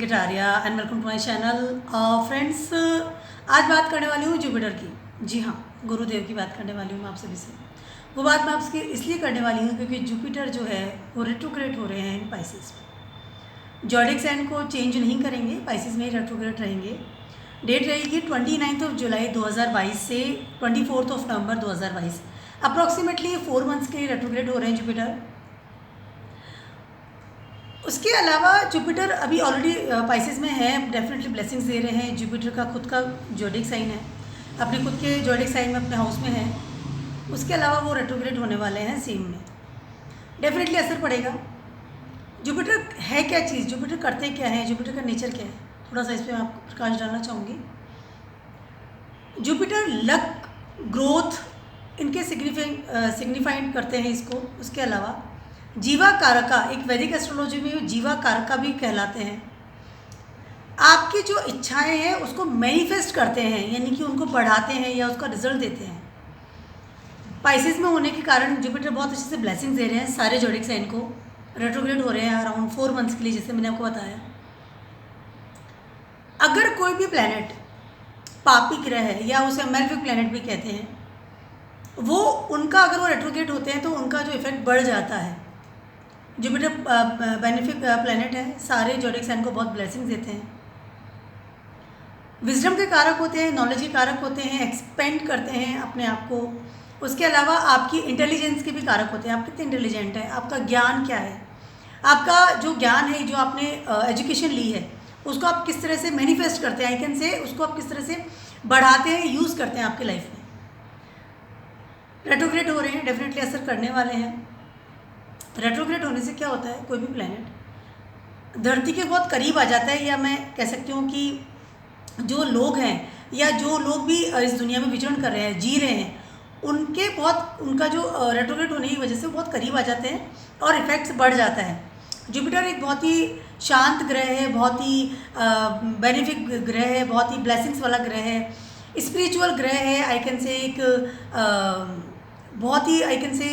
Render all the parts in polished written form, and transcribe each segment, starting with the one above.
गिटारिया and welcome to my channel. Friends, आज बात करने वाली हूँ जुपिटर की। जी हाँ, गुरुदेव की बात करने वाली हूँ मैं आप सभी से। वो बात मैं आपसे इसलिए करने वाली हूँ क्योंकि जुपिटर जो है वो रेट्रोग्रेड हो रहे हैं इन पाइसेस में। जॉडिक साइन को चेंज नहीं करेंगे, पाइसेस में ही रेट्रोग्रेड रहेंगे। डेट रहेगी 29 जुलाई 2022 से 24 नवंबर 2022। अप्रॉक्सीमेटली 4 मंथ्स के लिए रेट्रोग्रेड हो रहे हैं जुपिटर। उसके अलावा जुपिटर अभी ऑलरेडी पाइसेस में है, डेफिनेटली ब्लेसिंग्स दे रहे हैं। जुपिटर का खुद का जोडिक साइन है, अपने खुद के जोडिक साइन में अपने हाउस में है। उसके अलावा वो रेट्रोग्रेड होने वाले हैं सेम में, डेफिनेटली असर पड़ेगा। जुपिटर है क्या चीज़, जुपिटर करते क्या है, जुपिटर का नेचर क्या है, थोड़ा सा इस पर मैं आपको प्रकाश डालना चाहूँगी। जुपिटर लक, ग्रोथ इनके सिग्निफाइंड करते हैं इसको। उसके अलावा जीवा कारका, एक वैदिक एस्ट्रोलॉजी में जीवा कारका भी कहलाते हैं। आपकी जो इच्छाएं हैं उसको मैनिफेस्ट करते हैं, यानी कि उनको बढ़ाते हैं या उसका रिजल्ट देते हैं। पाइसेस में होने के कारण जुपिटर बहुत अच्छे से ब्लेसिंग्स दे रहे हैं सारे जोडिक साइन को। रेट्रोग्रेड हो रहे हैं अराउंड 4 मंथ्स के लिए, जैसे मैंने आपको बताया। अगर कोई भी प्लैनेट पापी ग्रह है या उसे मेलेफिक प्लैनेट भी कहते हैं, वो उनका अगर वो रेट्रोग्रेड होते हैं तो उनका जो इफेक्ट बढ़ जाता है। जुपिटर बेनिफिक प्लैनेट है, सारे जोडिक साइन को बहुत ब्लेसिंग्स देते हैं। विजडम के कारक होते हैं, नॉलेज के कारक होते हैं, एक्सपेंड करते हैं अपने आप को। उसके अलावा आपकी इंटेलिजेंस के भी कारक होते हैं, आप कितने इंटेलिजेंट हैं, आपका ज्ञान क्या है, आपका जो ज्ञान है, जो आपने एजुकेशन ली है उसको आप किस तरह से मैनिफेस्ट करते हैं, आइकन से उसको आप किस तरह से बढ़ाते हैं, यूज़ करते हैं आपकी लाइफ में। रेट्रोग्रेड हो रहे हैं, डेफिनेटली असर करने वाले हैं। रेट्रोग्रेड होने से क्या होता है, कोई भी प्लैनेट धरती के बहुत करीब आ जाता है, या मैं कह सकती हूँ कि जो लोग हैं या जो लोग भी इस दुनिया में विचरण कर रहे हैं, जी रहे हैं, उनके बहुत उनका जो रेट्रोग्रेड होने की वजह से बहुत करीब आ जाते हैं और इफेक्ट्स बढ़ जाता है। जुपिटर एक बहुत ही शांत ग्रह है, बहुत ही बेनिफिक ग्रह है, बहुत ही ब्लेसिंग्स वाला ग्रह है, स्पिरिचुअल ग्रह है। आई कैन से एक बहुत ही आई कैन से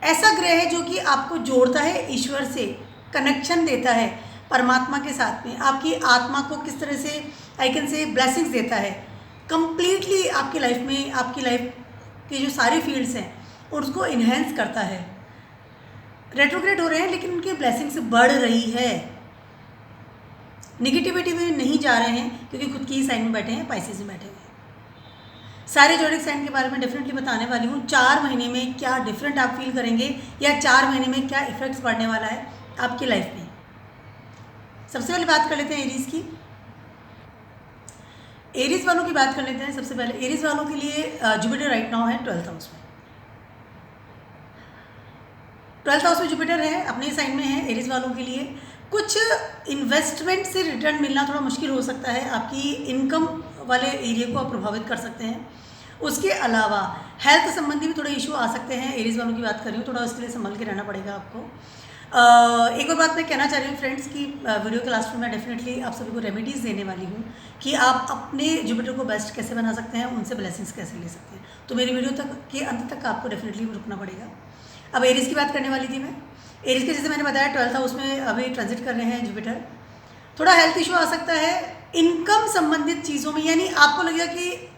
ऐसा ग्रह है जो कि आपको जोड़ता है ईश्वर से, कनेक्शन देता है परमात्मा के साथ में। आपकी आत्मा को किस तरह से आई कैन से ब्लेसिंग्स देता है कंप्लीटली आपकी लाइफ में, आपकी लाइफ के जो सारे फील्ड्स हैं उसको इन्हेंस करता है। रेट्रोग्रेड हो रहे हैं लेकिन उनकी ब्लेसिंग्स बढ़ रही है, निगेटिविटी में नहीं जा रहे हैं, क्योंकि खुद की ही साइन में बैठे हैं, पाइसेस में बैठे हुए हैं। सारे जोडिक साइन के बारे में डेफिनेटली बताने वाली हूँ। 4 महीने में क्या डिफरेंट आप फील करेंगे, या 4 महीने में क्या इफेक्ट्स पड़ने वाला है आपकी लाइफ में। सबसे पहले बात कर लेते हैं एरीज की। एरीज वालों की बात कर लेते हैं। सबसे पहले एरीज वालों के लिए जुपिटर राइट नाउ है 12th हाउस में। 12th हाउस में जुपिटर है, अपने साइन में है। एरीज वालों के लिए कुछ इन्वेस्टमेंट से रिटर्न मिलना थोड़ा मुश्किल हो सकता है, आपकी इनकम वाले एरिया को आप प्रभावित कर सकते हैं। उसके अलावा हेल्थ संबंधी भी थोड़े इशू आ सकते हैं। एरीज वालों की बात कर रही हूँ, थोड़ा उसके लिए संभल के रहना पड़ेगा आपको। एक और बात मैं कहना चाह रही हूँ फ्रेंड्स की वीडियो के लास्ट में मैं डेफिनेटली आप सभी को रेमेडीज़ देने वाली हूँ कि आप अपने जुपिटर को बेस्ट कैसे बना सकते हैं, उनसे ब्लेसिंग्स कैसे ले सकते हैं। तो मेरी वीडियो तक के अंत तक आपको डेफिनेटली रुकना पड़ेगा। अब एरीज की बात करने वाली थी मैं। एरीज के जैसे मैंने बताया 12th हाउस में अभी ट्रांजिट कर रहे हैं जुपिटर। थोड़ा हेल्थ इशू आ सकता है इनकम संबंधित चीज़ों में, यानी आपको लगेगा कि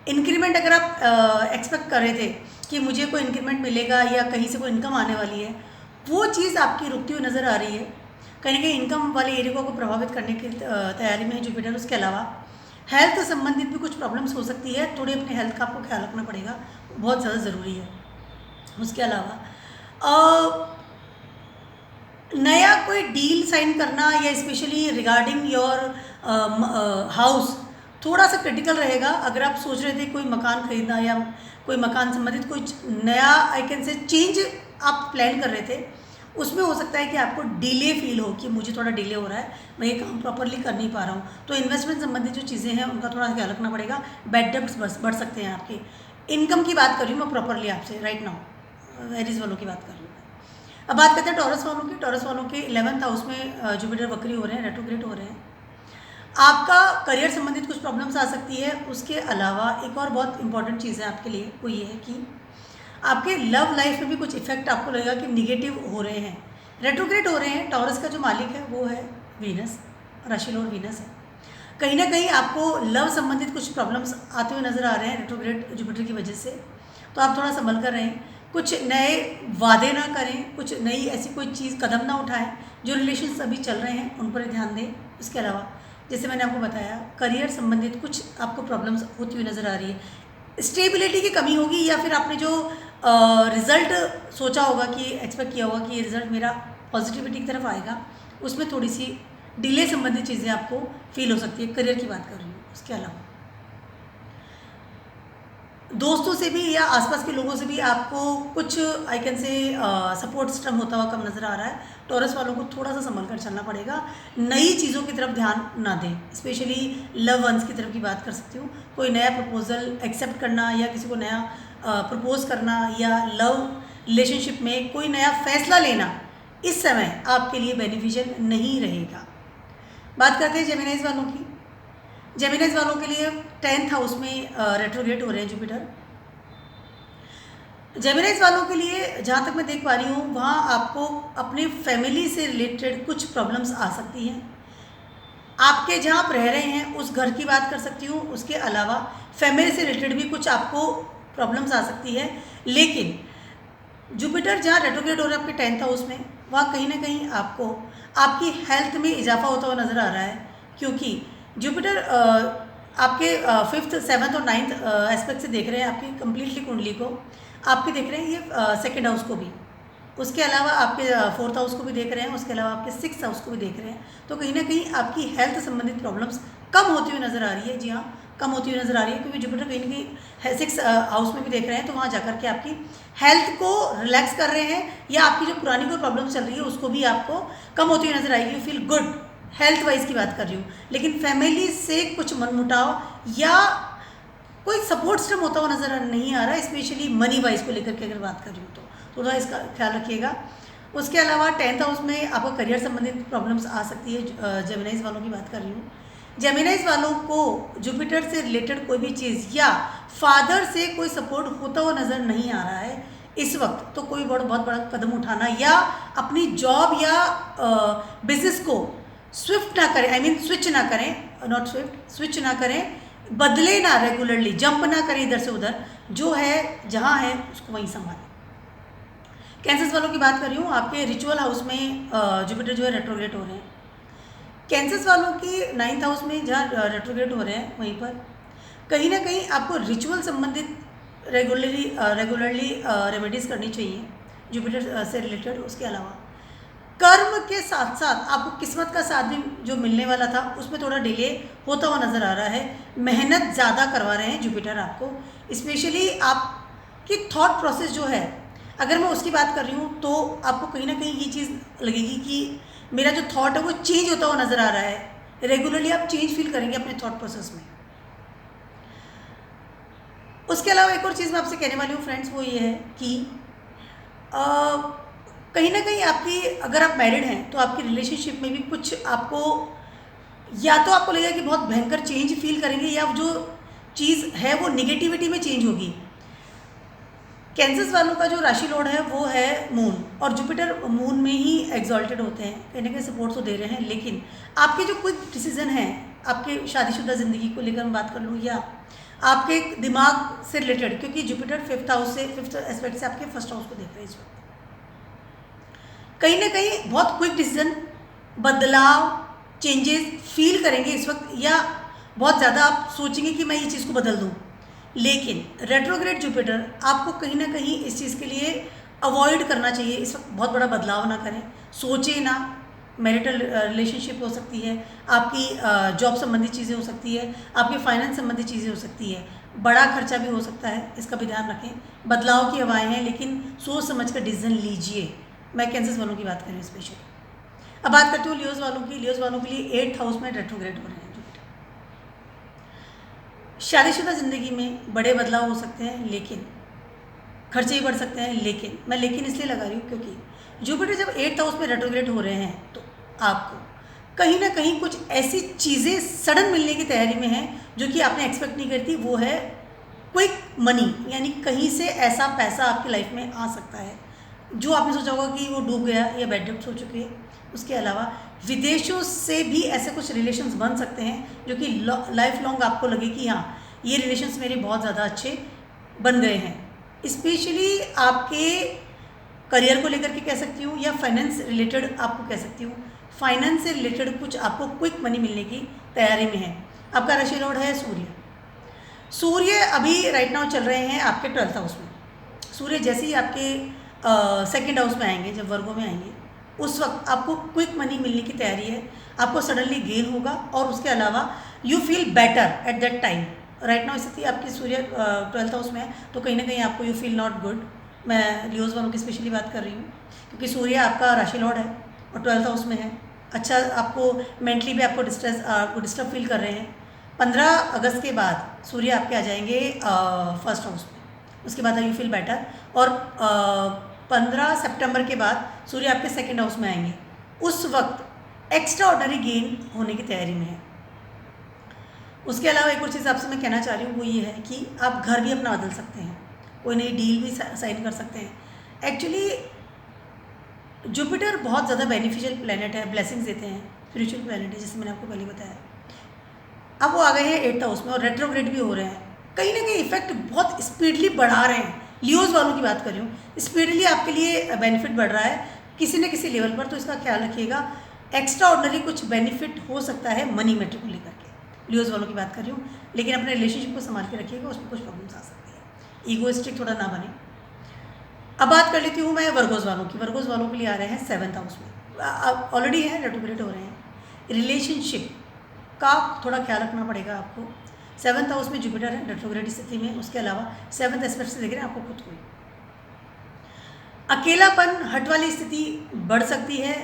इंक्रीमेंट अगर आप एक्सपेक्ट कर रहे थे कि मुझे कोई इंक्रीमेंट मिलेगा या कहीं से कोई इनकम आने वाली है, वो चीज़ आपकी रुकती हुई नज़र आ रही है। कहीं ना कहीं इनकम वाले एरिया को प्रभावित करने की तैयारी में है जुपिटर। उसके अलावा हेल्थ संबंधित भी कुछ प्रॉब्लम्स हो सकती है, थोड़ी अपने हेल्थ का आपको ख्याल रखना पड़ेगा, बहुत ज़्यादा ज़रूरी है। उसके अलावा नया कोई डील साइन करना या स्पेशली रिगार्डिंग योर हाउस थोड़ा सा क्रिटिकल रहेगा। अगर आप सोच रहे थे कोई मकान खरीदना या कोई मकान संबंधित कोई नया आई कैन से चेंज आप प्लान कर रहे थे, उसमें हो सकता है कि आपको डिले फील हो कि मुझे थोड़ा डिले हो रहा है, मैं ये काम प्रॉपरली कर नहीं पा रहा हूँ। तो इन्वेस्टमेंट संबंधित जो चीज़ें हैं उनका थोड़ा ख्याल रखना पड़ेगा। बैड डेब्ट्स बढ़ सकते हैं आपके। इनकम की बात कर रही हूँ मैं प्रॉपरली आपसे राइट नाउ, एरीज वालों की बात कर रही हूँ। अब बात करते हैं टॉरस वालों की। टॉरस वालों के 11th हाउस में जुपिटर वक्री हो रहे हैं, रेट्रोग्रेड हो रहे हैं। आपका करियर संबंधित कुछ प्रॉब्लम्स आ सकती है। उसके अलावा एक और बहुत इंपॉर्टेंट चीज़ है आपके लिए, वो ये है कि आपके लव लाइफ में भी कुछ इफेक्ट आपको लगेगा कि निगेटिव हो रहे हैं, रेट्रोग्रेड हो रहे हैं। टॉरस का जो मालिक है वो है वीनस। राशि लॉर्ड वीनस है। कहीं ना कहीं आपको लव संबंधित कुछ प्रॉब्लम्स आते हुए नज़र आ रहे हैं रेट्रोग्रेड जुपिटर की वजह से, तो आप थोड़ा संभल कर रहें। कुछ नए वादे ना करें, कुछ नई ऐसी कोई चीज़ कदम ना उठाएं। जो रिलेशंस अभी चल रहे हैं उन पर ध्यान दें। इसके अलावा जैसे मैंने आपको बताया, करियर संबंधित कुछ आपको प्रॉब्लम्स होती हुई नज़र आ रही है। स्टेबिलिटी की कमी होगी, या फिर आपने जो रिज़ल्ट सोचा होगा कि एक्सपेक्ट किया होगा कि ये रिज़ल्ट मेरा पॉजिटिविटी की तरफ आएगा, उसमें थोड़ी सी डिले संबंधित चीज़ें आपको फील हो सकती है। करियर की बात कर रही हूँ। उसके अलावा दोस्तों से भी या आसपास के लोगों से भी आपको कुछ I can say support system होता हुआ कम नज़र आ रहा है। टॉरस वालों को थोड़ा सा संभल कर चलना पड़ेगा। नई चीज़ों की तरफ ध्यान ना दें, स्पेशली लव वंस की तरफ की बात कर सकती हूँ। कोई नया प्रपोजल एक्सेप्ट करना या किसी को नया प्रपोज करना या लव रिलेशनशिप में कोई नया फैसला लेना इस समय आपके लिए बेनिफिशियल नहीं रहेगा। बात करते हैं जेमिनीज वालों की। जेमिनीज वालों के लिए 10th हाउस में रेट्रोग्रेड हो रहे हैं जुपिटर। जेमिनीज वालों के लिए जहाँ तक मैं देख पा रही हूँ, वहाँ आपको अपनी फैमिली से रिलेटेड कुछ प्रॉब्लम्स आ सकती हैं। आपके जहाँ आप रह रहे हैं उस घर की बात कर सकती हूँ। उसके अलावा फैमिली से रिलेटेड भी कुछ आपको प्रॉब्लम्स आ सकती है। लेकिन जुपिटर जहाँ रेट्रोग्रेड हो रहा है आपके 10th हाउस में, वहाँ कहीं ना कहीं आपको आपकी हेल्थ में इजाफा होता हुआ नज़र आ रहा है, क्योंकि जुपिटर आपके 5th 7th और 9th एस्पेक्ट से देख रहे हैं आपकी कंप्लीटली कुंडली को। आपके देख रहे हैं ये 2nd हाउस को भी, उसके अलावा आपके 4th हाउस को भी देख रहे हैं, उसके अलावा आपके 6th हाउस को भी देख रहे हैं। तो कहीं ना कहीं आपकी हेल्थ संबंधित प्रॉब्लम्स कम होती हुई नज़र आ रही है। जी हाँ, कम होती हुई नज़र आ रही है, क्योंकि जुपिटर कहीं ना कहीं 6th हाउस में भी देख रहे हैं। तो वहाँ जाकर के आपकी हेल्थ को रिलैक्स कर रहे हैं, या आपकी जो पुरानी कोई प्रॉब्लम चल रही है उसको भी आपको कम होती हुई नज़र आएगी। You feel good, health wise की बात कर रही हूँ। लेकिन फैमिली से कुछ मनमुटाव या कोई सपोर्ट सिस्टम होता हुआ नज़र नहीं आ रहा है, स्पेशली मनी वाइज को लेकर के अगर बात कर रही हूँ तो थोड़ा इसका ख्याल रखिएगा। उसके अलावा 10th हाउस में आपको करियर संबंधित प्रॉब्लम्स आ सकती है। जेमिनीज वालों की बात कर रही हूँ। जेमिनीज वालों को जुपिटर से रिलेटेड कोई भी चीज़ या फादर से कोई सपोर्ट होता हुआ नज़र नहीं आ रहा है इस वक्त। तो कोई बहुत बड़ा कदम उठाना या अपनी जॉब या बिजनेस को स्विफ्ट ना करें, आई मीन स्विच ना करें, नॉट स्विफ्ट, स्विच ना करें, बदले ना, रेगुलरली जंप ना करें इधर से उधर, जो है जहाँ है उसको वहीं संभालें। कैंसर्स वालों की बात कर रही हूँ। आपके रिचुअल हाउस में जुपिटर जो है रेट्रोग्रेड हो रहे हैं। कैंसर्स वालों की 9th हाउस में जहाँ रेट्रोग्रेड हो रहे हैं, वहीं पर कहीं ना कहीं आपको रिचुअल संबंधित रेगुलरली रेमेडीज़ करनी चाहिए जुपिटर से रिलेटेड। उसके अलावा कर्म के साथ साथ आपको किस्मत का साथ भी जो मिलने वाला था उसमें थोड़ा डिले होता हुआ नज़र आ रहा है। मेहनत ज़्यादा करवा रहे हैं जुपिटर आपको, स्पेशली आपकी थॉट प्रोसेस जो है, अगर मैं उसकी बात कर रही हूँ तो आपको कहीं ना कहीं ये चीज़ लगेगी कि मेरा जो थॉट है वो चेंज होता हुआ नज़र आ रहा है। रेगुलरली आप चेंज फील करेंगे अपने थॉट प्रोसेस में। उसके अलावा एक और चीज़ मैं आपसे कहने वाली हूँ फ्रेंड्स, वो ये है कि कहीं ना कहीं आपकी, अगर आप मैरिड हैं तो आपकी रिलेशनशिप में भी कुछ आपको, या तो आपको लगेगा कि बहुत भयंकर चेंज फील करेंगे, या जो चीज़ है वो निगेटिविटी में चेंज होगी। कैंसर्स वालों का जो राशि लॉर्ड है वो है मून, और जुपिटर मून में ही एग्जॉल्टेड होते हैं, कहीं ना कहीं सपोर्ट तो दे रहे हैं। लेकिन आपके जो क्विक डिसीजन हैं, आपके शादीशुदा ज़िंदगी को लेकर मैं बात कर लूँ, या आपके दिमाग से रिलेटेड, क्योंकि जुपिटर 5th हाउस से, 5th एस्पेक्ट से आपके 1st हाउस को देख रहे हैं इस वक्त, कहीं ना कहीं बहुत क्विक डिसीजन, बदलाव, चेंजेस फील करेंगे इस वक्त, या बहुत ज़्यादा आप सोचेंगे कि मैं ये चीज़ को बदल दूँ। लेकिन रेट्रोग्रेड जुपिटर आपको कहीं ना कहीं इस चीज़ के लिए अवॉइड करना चाहिए। इस वक्त बहुत बड़ा बदलाव ना करें, सोचें ना। मैरिटल रिलेशनशिप हो सकती है, आपकी जॉब संबंधी चीज़ें हो सकती है, आपके फाइनेंस संबंधी चीज़ें हो सकती है, बड़ा खर्चा भी हो सकता है, इसका भी ध्यान रखें। बदलाव की हवाएं हैं, लेकिन सोच समझ कर डिसीजन लीजिए। मैं कैंसर्स वालों की बात करें स्पेशली। अब बात करती हूँ लियोज वालों की। लियोज वालों के लिए 8th हाउस में रेट्रोग्रेड हो रहे हैं। शादीशुदा ज़िंदगी में बड़े बदलाव हो सकते हैं, लेकिन खर्चे भी बढ़ सकते हैं। लेकिन मैं इसलिए लगा रही हूँ क्योंकि जुपिटर जब 8th हाउस में रेट्रोग्रेड हो रहे हैं तो आपको कहीं ना कहीं कुछ ऐसी चीज़ें सडन मिलने की तैयारी में हैं जो कि आपने एक्सपेक्ट नहीं करती। वो है क्विक मनी, यानी कहीं से ऐसा पैसा आपकी लाइफ में आ सकता है जो आपने सोचा होगा कि वो डूब गया या बैड डेब्ट्स हो चुके हैं, उसके अलावा विदेशों से भी ऐसे कुछ रिलेशंस बन सकते हैं जो कि लाइफ लॉन्ग आपको लगे कि हाँ ये रिलेशंस मेरे बहुत ज़्यादा अच्छे बन गए हैं। स्पेशली आपके करियर को लेकर के कह सकती हूँ, या फाइनेंस रिलेटेड आपको कह सकती हूँ। फाइनेंस से रिलेटेड कुछ आपको क्विक मनी मिलने की तैयारी में है। आपका राशि लॉर्ड है सूर्य। सूर्य अभी राइट नाउ चल रहे हैं आपके 12th हाउस में। सूर्य जैसे ही आपके 2nd हाउस में आएंगे, जब वर्गों में आएंगे, उस वक्त आपको क्विक मनी मिलने की तैयारी है। आपको सडनली गेन होगा और उसके अलावा you feel better at that time. Right now स्थिति आपकी सूर्य 12th हाउस में है, तो कहीं ना कहीं आपको यू फील नॉट गुड। मैं लियोज वालों की स्पेशली बात कर रही हूँ, क्योंकि सूर्य आपका राशि लॉर्ड है और 12th हाउस में है। अच्छा, आपको मेंटली भी आपको डिस्टर्ब फील कर रहे हैं। 15 अगस्त के बाद सूर्य आपके आ जाएंगे 1st हाउस में, उसके बाद यू फील बेटर। और 15 सितंबर के बाद सूर्य आपके 2nd हाउस में आएंगे। उस वक्त एक्स्ट्रा ऑर्डनरी गेन होने की तैयारी में है। उसके अलावा एक और चीज़ आपसे मैं कहना चाह रही हूँ, वो ये है कि आप घर भी अपना बदल सकते हैं, कोई नई डील भी साइन कर सकते हैं। एक्चुअली जुपिटर बहुत ज़्यादा बेनिफिशियल प्लैनेट है, ब्लेसिंग्स देते हैं, स्पिरिचुअल प्लैनेट है, जैसे मैंने आपको पहले बताया। अब वो आ गए हैं 8th हाउस में और रेट्रोग्रेड भी हो रहे हैं। कहीं ना कहीं इफेक्ट बहुत स्पीडली बढ़ा रहे हैं। लियोज वालों की बात कर रही हूँ, स्पीडली आपके लिए बेनिफिट बढ़ रहा है किसी न किसी लेवल पर, तो इसका ख्याल रखिएगा। एक्स्ट्रा ऑर्डनरी कुछ बेनिफिट हो सकता है मनी मैटर को लेकर के, लियोज वालों की बात कर रही हूँ। लेकिन अपने रिलेशनशिप को संभाल के रखिएगा, उसमें कुछ प्रॉब्लम्स आ सकती है। ईगोइस्टिक थोड़ा ना बने। अब बात कर लेती हूँ मैं वर्गोज वालों की। वर्गोज वालों के लिए आ रहे हैं 7th हाउस में, ऑलरेडी है, रेट्रोग्रेड हो रहे हैं। रिलेशनशिप का थोड़ा ख्याल रखना पड़ेगा आपको। 7th हाउस में जुपिटर है रेट्रोग्रेड स्थिति में। उसके अलावा 7th एस्पेक्ट से देख रहे हैं आपको खुद को। अकेलापन, हट वाली स्थिति बढ़ सकती है।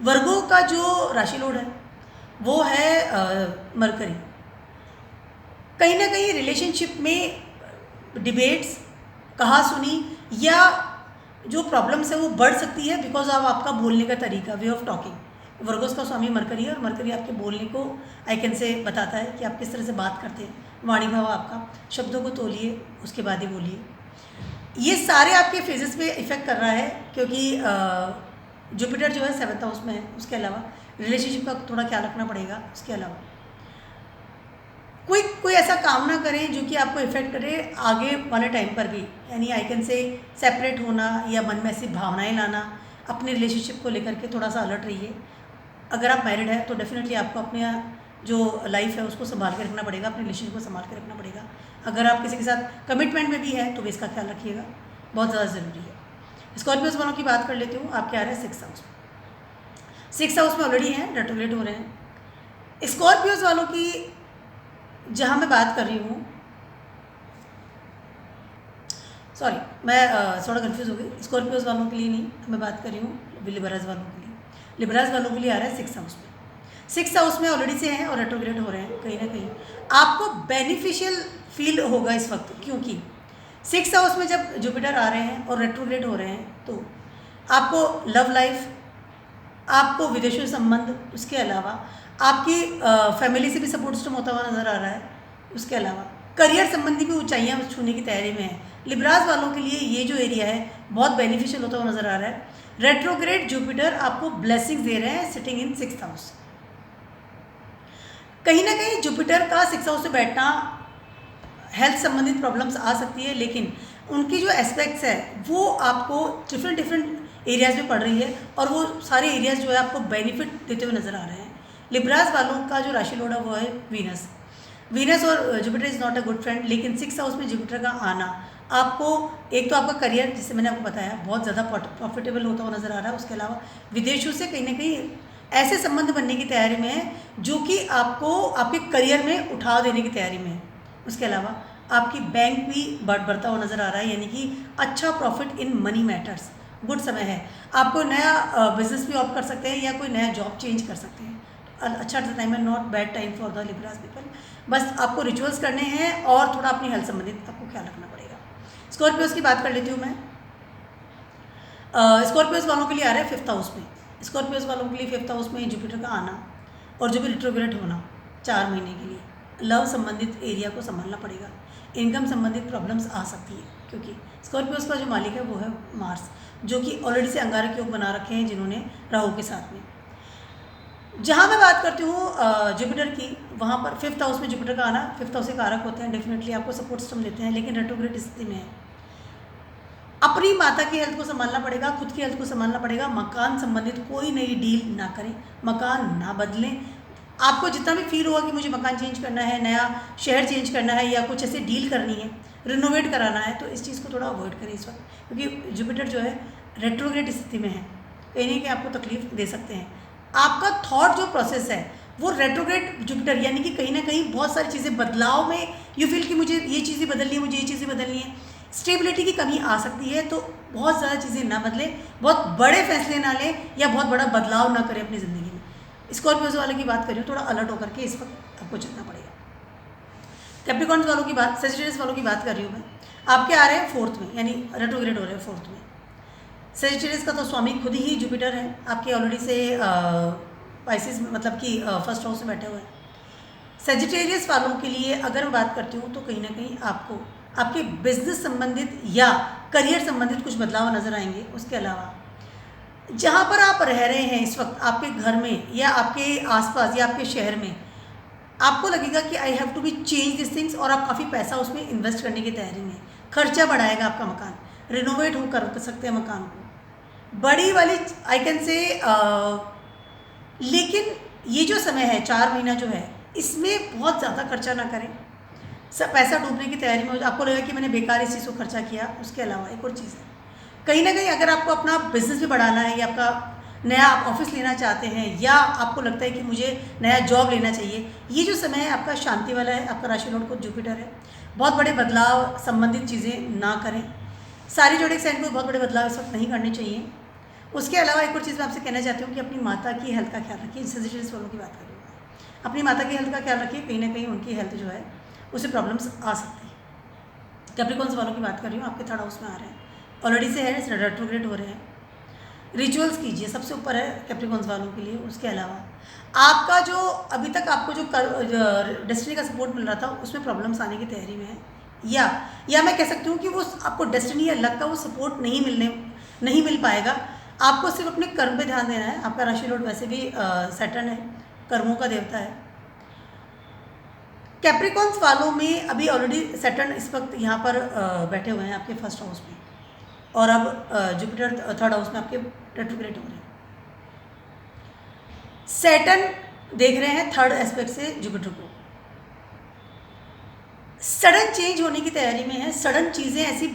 वर्गों का जो राशि लॉर्ड है वो है मरकरी। कहीं ना कहीं रिलेशनशिप में डिबेट्स, कहा सुनी या जो प्रॉब्लम्स है वो बढ़ सकती है बिकॉज ऑफ आपका बोलने का तरीका, वे ऑफ टॉकिंग। वर्गोस का स्वामी मरकरी है और मरकरी आपके बोलने को आई कैन से बताता है कि आप किस तरह से बात करते हैं। वाणी भाव आपका, शब्दों को तोलिए उसके बाद ही बोलिए। ये सारे आपके फेजेस पे इफेक्ट कर रहा है, क्योंकि जुपिटर जो है 7th हाउस में है। उसके अलावा रिलेशनशिप का थोड़ा ख्याल रखना पड़ेगा। उसके अलावा कोई ऐसा काम ना करें जो कि आपको इफेक्ट करे आगे वाले टाइम पर भी, यानी आई कैन से सेपरेट होना या मन में ऐसी भावनाएं लाना। अपने रिलेशनशिप को लेकर के थोड़ा सा अलर्ट रहिए। अगर आप मैरिड है तो डेफिनेटली आपको अपने जो लाइफ है उसको संभाल के रखना पड़ेगा, अपने रिलेशनशिप को संभाल के रखना पड़ेगा। अगर आप किसी के साथ कमिटमेंट में भी है तो भी इसका ख्याल रखिएगा, बहुत ज़्यादा ज़रूरी है। स्कॉर्पियोज वालों की बात कर लेती हूँ। आप क्या रहे हैं 6th हाउस में। 6th हाउस में ऑलरेडी हैं, रेट्रोग्रेड हो रहे हैं। स्कॉर्पियोज वालों की जहाँ मैं बात कर रही हूँ, सॉरी मैं थोड़ा कंफ्यूज हो गई। स्कॉर्पियोज वालों के लिए नहीं, मैं बात कर रही हूँ लिब्राज वालों के लिए। लिब्राज वालों के लिए आ रहा है 6th हाउस में। 6th हाउस में ऑलरेडी से हैं और रेट्रोग्रेड हो रहे हैं। कहीं ना कहीं आपको बेनिफिशियल फील होगा इस वक्त, क्योंकि 6th हाउस में जब जुपिटर आ रहे हैं और रेट्रोग्रेड हो रहे हैं तो आपको लव लाइफ, आपको विदेशी संबंध, उसके अलावा आपकी फैमिली से भी सपोर्ट सिस्टम होता हुआ नज़र आ रहा है। उसके अलावा करियर संबंधी भी ऊंचाइयां छूने की तैयारी में है। लिब्राज वालों के लिए ये जो एरिया है बहुत बेनिफिशियल होता हुआ नज़र आ रहा है। रेट्रोग्रेड जुपिटर आपको ब्लेसिंग्स दे रहे हैं सिटिंग इन 6th हाउस। कहीं ना कहीं जुपिटर का 6th हाउस से बैठना हेल्थ संबंधित प्रॉब्लम्स आ सकती है, लेकिन उनकी जो एस्पेक्ट्स है वो आपको डिफरेंट एरियाज़ में पड़ रही है और वो सारे एरियाज़ जो है आपको बेनिफिट देते हुए नज़र आ रहे हैं। लिब्राज वालों का जो राशि लॉर्ड है वो है वीनस और Jupiter is not a good friend, लेकिन 6th हाउस में जुपिटर का आना आपको एक तो आपका करियर, जिसे मैंने आपको बताया, बहुत ज़्यादा प्रॉफिटेबल होता हुआ नज़र आ रहा है। उसके अलावा विदेशों से कहीं ना कहीं ऐसे संबंध बनने की तैयारी में है जो कि आपको आपके करियर में उठा देने की तैयारी में है। उसके अलावा आपकी बैंक भी बढ़ता हुआ नज़र आ रहा है, यानी कि अच्छा profit in money matters, good समय है। आप कोई नया बिजनेस भी ऑप्ट कर सकते हैं या कोई नया जॉब चेंज कर सकते हैं। अच्छा टाइम है, not bad time for the लिब्राज people. बस आपको रिचुअल्स करने हैं और थोड़ा अपनी हेल्थ संबंधित आपको ख्याल रखना पड़ेगा। स्कॉर्पियोज की बात कर लेती हूँ मैं। स्कॉर्पियोज वालों के लिए आ रहा है 5th हाउस में। स्कॉर्पियोज वालों के लिए 5th हाउस में जुपिटर का आना और जो भी रिट्रोग्रेड होना 4 महीने के लिए, लव संबंधित एरिया को संभालना पड़ेगा। इनकम संबंधित प्रॉब्लम्स आ सकती है, क्योंकि स्कॉर्पियोस का जो मालिक है वो है मार्स, जो कि ऑलरेडी से अंगारक योग बना रखे हैं जिन्होंने राहु के साथ में। जहाँ मैं बात करती हूँ जुपिटर की, वहाँ पर 5th हाउस में जुपिटर का आना, 5th हाउस से कारक होते हैं, डेफिनेटली आपको सपोर्ट सिस्टम देते हैं, लेकिन रेट्रोग्रेड स्थिति में है। अपनी माता की हेल्थ को संभालना पड़ेगा, खुद की हेल्थ को संभालना पड़ेगा। मकान संबंधित कोई नई डील ना करें, मकान ना बदलें। आपको जितना भी फील होगा कि मुझे मकान चेंज करना है, नया शहर चेंज करना है, या कुछ ऐसे डील करनी है, रिनोवेट कराना है, तो इस चीज़ को थोड़ा अवॉइड करें इस वक्त, क्योंकि जुपिटर जो है रेट्रोग्रेड स्थिति में है, कहीं ना कहीं आपको तकलीफ दे सकते हैं। आपका थॉट जो प्रोसेस है वो रेट्रोग्रेड जुपिटर, यानी कि कहीं ना कहीं बहुत सारी चीज़ें बदलाव में यू फील कि मुझे ये चीज़ें बदलनी है, मुझे ये चीज़ें बदलनी है, स्टेबिलिटी की कमी आ सकती है। तो बहुत ज़्यादा चीज़ें ना बदलें, बहुत बड़े फैसले ना लें, या बहुत बड़ा बदलाव ना करें अपनी ज़िंदगी में। स्कॉर्पियोज वाले की बात करिए, थोड़ा अलर्ट होकर के इस वक्त आपको चलना पड़ेगा। कैप्रिकॉर्न्स वालों की बात, सेजिटेरियस वालों की बात कर रही हूँ मैं, आपके आ रहे हैं 4th में, यानी रेट्रोग्रेड हो रहे हैं 4th में। सेजिटेरियस का तो स्वामी खुद ही जुपिटर है, आपके ऑलरेडी से पाइसिस मतलब कि 1st हाउस में बैठे हुए हैं। सेजिटेरियस वालों के लिए अगर मैं बात करती हूँ तो कहीं ना कहीं आपको आपके बिजनेस संबंधित या करियर संबंधित कुछ बदलाव नजर आएंगे। उसके अलावा जहाँ पर आप रह रहे हैं इस वक्त, आपके घर में या आपके आसपास या आपके शहर में, आपको लगेगा कि I have to be change this things, और आप काफ़ी पैसा उसमें इन्वेस्ट करने की तैयारी में। खर्चा बढ़ाएगा आपका मकान, रिनोवेट हो कर सकते हैं मकान को, बड़ी वाली आई कैन से। लेकिन ये जो समय है 4 महीना जो है, इसमें बहुत ज़्यादा खर्चा ना करें, सब पैसा डूबने की तैयारी में आपको लगेगा कि मैंने बेकार इस चीज़ को खर्चा किया। उसके अलावा एक और चीज़ है, कहीं ना कहीं अगर आपको अपना बिजनेस भी बढ़ाना है, या आपका नया आप ऑफिस लेना चाहते हैं, या आपको लगता है कि मुझे नया जॉब लेना चाहिए, ये जो समय है आपका शांति वाला है। आपका राशि लॉर्ड को जुपिटर है, बहुत बड़े बदलाव संबंधित चीज़ें ना करें। सारी जोड़े साइड को बहुत बड़े बदलाव इस वक्त नहीं करने चाहिए। उसके अलावा एक और चीज़ मैं आपसे कहना चाहती हूँ कि अपनी माता की हेल्थ का ख्याल रखिए। सेजिटेरियस वालों की बात कर रही हूँ, अपनी माता की हेल्थ का ख्याल रखिए, कहीं ना कहीं उनकी हेल्थ जो है उससे प्रॉब्लम्स आ सकती है। कैप्रिकॉर्न्स वालों की बात कर रही हूँ, आपके 3rd हाउस में आ रहे हैं, ऑलरेडी से है, रेट्रोग्रेड हो रहे हैं। रिचुअल्स कीजिए, सबसे ऊपर है कैप्रिकॉर्न्स वालों के लिए। उसके अलावा आपका जो अभी तक आपको जो डेस्टिनी का सपोर्ट मिल रहा था, उसमें प्रॉब्लम्स आने की तैयारी में है, या मैं कह सकती हूँ कि वो आपको डेस्टिनी या लक का वो सपोर्ट नहीं मिल पाएगा। आपको सिर्फ अपने कर्म पे ध्यान देना है। आपका राशि लॉर्ड वैसे भी सैटर्न है, कर्मों का देवता है। कैप्रिकॉर्न्स वालों में अभी ऑलरेडी सैटर्न इस वक्त यहाँ पर बैठे हुए हैं आपके 1st हाउस में, और अब जुपिटर 3rd हाउस में आपके रेट्रोग्रेड हो रहे हैं। सैटर्न देख रहे हैं 3rd एस्पेक्ट से जुपिटर को, सडन चेंज होने की तैयारी में है। सडन चीज़ें ऐसी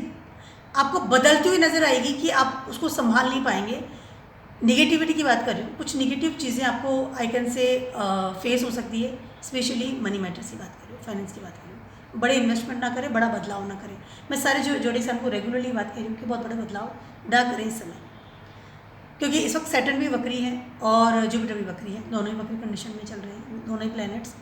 आपको बदलती हुई नजर आएगी कि आप उसको संभाल नहीं पाएंगे। निगेटिविटी की बात कर रही हूँ, कुछ निगेटिव चीज़ें आपको आई कैन से फेस हो सकती है, स्पेशली मनी मैटर्स की बात कर रही हूँ, फाइनेंस की बात कर रही हूँ। बड़े इन्वेस्टमेंट ना करें, बड़ा बदलाव ना करें। मैं सारे जो जोड़ी से आपको रेगुलरली बात कर रही हूँ कि बहुत बड़े बदलाव ना करें इस समय, क्योंकि इस वक्त सैटर्न भी वक्री है और जुपिटर भी वक्री है, दोनों ही वक्री कंडीशन में चल रहे हैं दोनों ही प्लैनेट्स।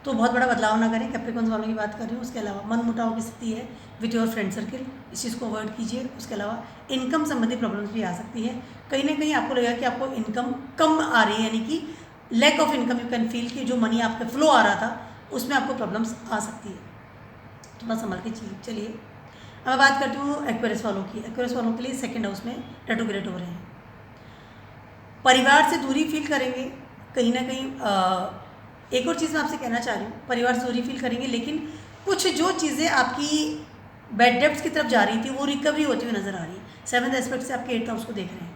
तो बहुत बड़ा बदलाव ना करें। कैप्रिकॉर्न्स वालों की बात कर रही हूँ। उसके अलावा मन मुटाव की स्थिति है विथ योर फ्रेंड सर्किल, इस चीज़ को अवॉइड कीजिए। उसके अलावा इनकम संबंधी प्रॉब्लम्स भी आ सकती है, कहीं ना कहीं आपको लगेगा कि आपको इनकम कम आ रही है, यानी कि lack of income you can feel कि जो मनी आपका फ्लो आ रहा था उसमें आपको प्रॉब्लम्स आ सकती है, थोड़ा संभल के चलिए। अब मैं बात करती हूँ एक्वेरियस वालों की। एक्वेरियस वालों के लिए 2nd हाउस में रेट्रोग्रेड हो रहे हैं, परिवार से दूरी फील करेंगे कहीं ना कहीं। एक और चीज़ मैं आपसे कहना चाह रही हूँ, परिवार से दूरी फील करेंगे, लेकिन कुछ जो चीज़ें आपकी बैड डेब्ट्स की तरफ जा रही थी वो रिकवरी होती हुई नजर आ रही है। 7th एस्पेक्ट से आपके 8th हाउस को देख रहे हैं।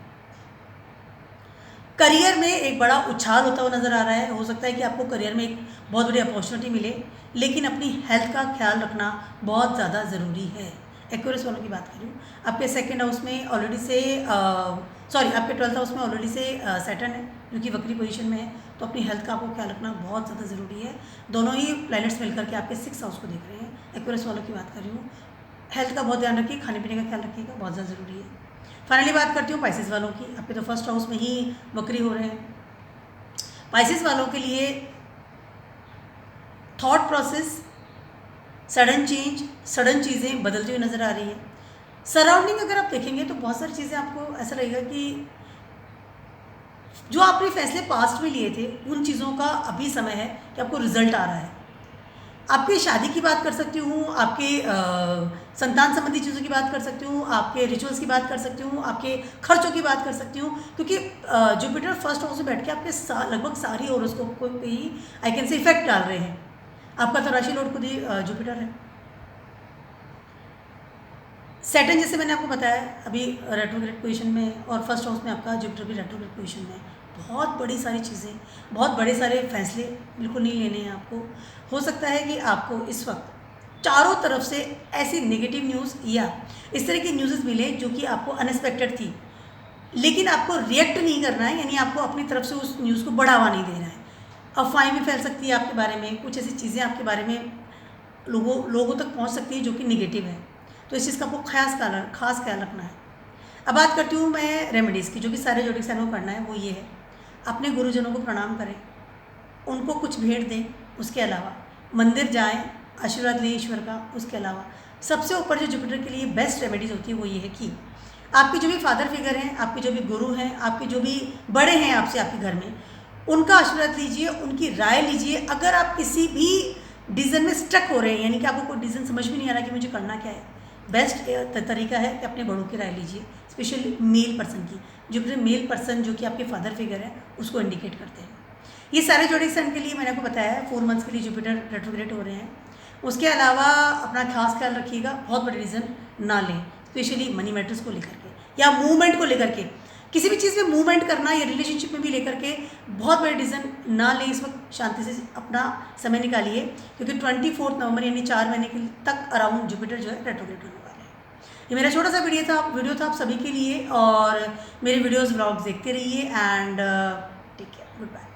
करियर में एक बड़ा उछाल होता हुआ नजर आ रहा है। हो सकता है कि आपको करियर में एक बहुत बड़ी अपॉर्चुनिटी मिले, लेकिन अपनी हेल्थ का ख्याल रखना बहुत ज़्यादा ज़रूरी है। एक्वेरियस वालों की बात कर रही हूँ, आपके 2nd हाउस में ऑलरेडी से आपके 12th हाउस में ऑलरेडी से सैटर्न है जो कि वक्री पोजीशन में है, तो अपनी हेल्थ का आपको ख्याल रखना बहुत ज़्यादा ज़रूरी है। दोनों ही प्लैनेट्स मिलकर के आपके 6th हाउस को देख रहे हैं। एक्वेरियस वालों की बात कर रही हूँ, हेल्थ का बहुत ध्यान रखिए, खाने पीने का ख्याल रखिएगा, बहुत ज़्यादा ज़रूरी है। फाइनली बात करती हूँ पाइसिस वालों की। आपके तो 1st हाउस में ही वक्री हो रहे हैं। पाइसिस वालों के लिए thought process, sudden change, sudden चीज़ें बदलती हुई नज़र आ रही है। सराउंडिंग अगर आप देखेंगे तो बहुत सारी चीज़ें आपको ऐसा लगेगा कि जो आपने फैसले पास्ट में लिए थे उन चीज़ों का अभी समय है कि आपको रिजल्ट आ रहा है। आपकी शादी की बात कर सकती हूँ, आपके संतान संबंधी चीज़ों की बात कर सकती हूँ, आपके रिचुअल्स की बात कर सकती हूँ, आपके खर्चों की बात कर सकती हूँ, क्योंकि जुपिटर फर्स्ट हाउस में बैठ के आपके लगभग सारी हॉरोस्कोप को ही आई कैन से इफेक्ट डाल रहे हैं। आपका तो राशि लॉर्ड खुद ही जुपिटर है। सैटर्न जैसे मैंने आपको बताया अभी रेट्रोग्रेड पोजीशन में, और फर्स्ट हाउस में आपका जुपिटर भी रेट्रोग्रेड पोजीशन में। बहुत बड़ी सारी चीज़ें, बहुत बड़े सारे फैसले बिल्कुल नहीं लेने हैं आपको। हो सकता है कि आपको इस वक्त चारों तरफ से ऐसी नेगेटिव न्यूज़ या इस तरह की न्यूज़ मिले जो कि आपको अनएक्सपेक्टेड थी, लेकिन आपको रिएक्ट नहीं करना है, यानी आपको अपनी तरफ से उस न्यूज़ को बढ़ावा नहीं देना है। अफवाहें भी फैल सकती है आपके बारे में, कुछ ऐसी चीज़ें आपके बारे में लोगों तक पहुंच सकती है जो कि निगेटिव है, तो इस चीज़ का आपको खास ख्याल रखना है। अब बात करती हूँ मैं रेमेडीज़ की, जो कि सारे ज्योतिष साइनों को करना है। वो ये है, अपने गुरुजनों को प्रणाम करें, उनको कुछ भेंट दें। उसके अलावा मंदिर जाएं, आशीर्वाद लें ईश्वर का। उसके अलावा सबसे ऊपर जो जुपिटर के लिए बेस्ट रेमेडीज़ होती है वो ये है कि आपके जो भी फादर फिगर हैं, आपके जो भी गुरु हैं, आपके जो भी बड़े हैं आपसे आपके घर में, उनका आशीर्वाद लीजिए, उनकी राय लीजिए। अगर आप किसी भी डिसीजन में स्टक हो रहे हैं, यानी कि आपको कोई डिसीजन समझ में नहीं आ रहा कि मुझे करना क्या है, बेस्ट तरीका है कि अपने बड़ों की राय लीजिए, स्पेशली मेल पर्सन की। जो मेल पर्सन जो कि आपके फादर फिगर है उसको इंडिकेट करते हैं। ये सारे जोडिक साइन के लिए मैंने आपको बताया है 4 मंथ्स के लिए जुपिटर रेट्रोग्रेड हो रहे हैं। उसके अलावा अपना खास ख्याल रखिएगा, बहुत बड़े रीज़न ना लें, स्पेशली मनी मैटर्स को लेकर के या मूवमेंट को लेकर के। किसी भी चीज़ में मूवमेंट करना या रिलेशनशिप में भी लेकर के बहुत बड़े डिसीजन ना लें। इस वक्त शांति से अपना समय निकालिए, क्योंकि 24 नवंबर यानी 4 महीने के तक अराउंड जुपिटर जो है रेट्रोग्रेड होने वाले हैं। ये मेरा छोटा सा वीडियो था आप सभी के लिए, और मेरे वीडियोज़ व्लॉग्स देखते रहिए and take care, good bye.